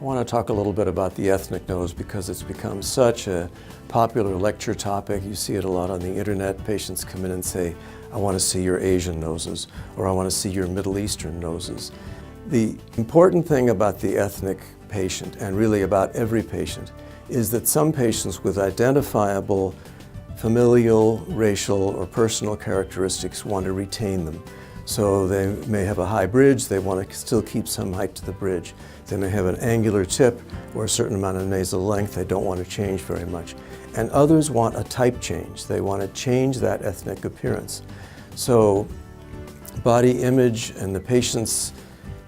want to talk a little bit about the ethnic nose because it's become such a popular lecture topic. You see it a lot on the internet. Patients come in and say, I want to see your Asian noses, or I want to see your Middle Eastern noses. The important thing about the ethnic patient, and really about every patient, is that some patients with identifiable familial, racial, or personal characteristics want to retain them. So they may have a high bridge, they want to still keep some height to the bridge. They may have an angular tip or a certain amount of nasal length, they don't want to change very much. And others want a type change, they want to change that ethnic appearance. So body image and the patient's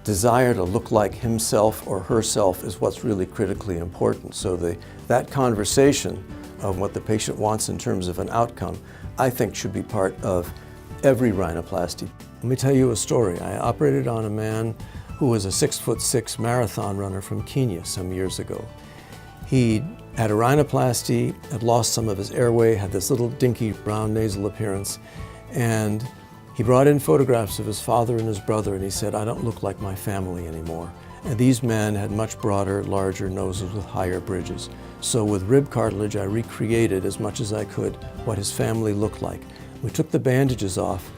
desire to look like himself or herself is what's really critically important. So that conversation of what the patient wants in terms of an outcome, I think should be part of every rhinoplasty. Let me tell you a story. I operated on a man who was a 6'6" marathon runner from Kenya some years ago. He had a rhinoplasty, had lost some of his airway, had this little dinky brown nasal appearance, and he brought in photographs of his father and his brother, and he said, I don't look like my family anymore. And these men had much broader, larger noses with higher bridges. So with rib cartilage, I recreated as much as I could what his family looked like. We took the bandages off.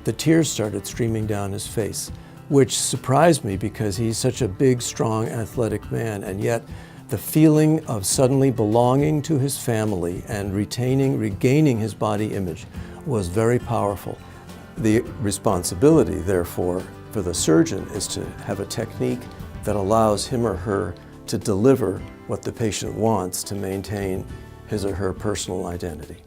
The tears started streaming down his face, which surprised me because he's such a big, strong, athletic man, and yet the feeling of suddenly belonging to his family and regaining his body image was very powerful. The responsibility, therefore, for the surgeon is to have a technique that allows him or her to deliver what the patient wants to maintain his or her personal identity.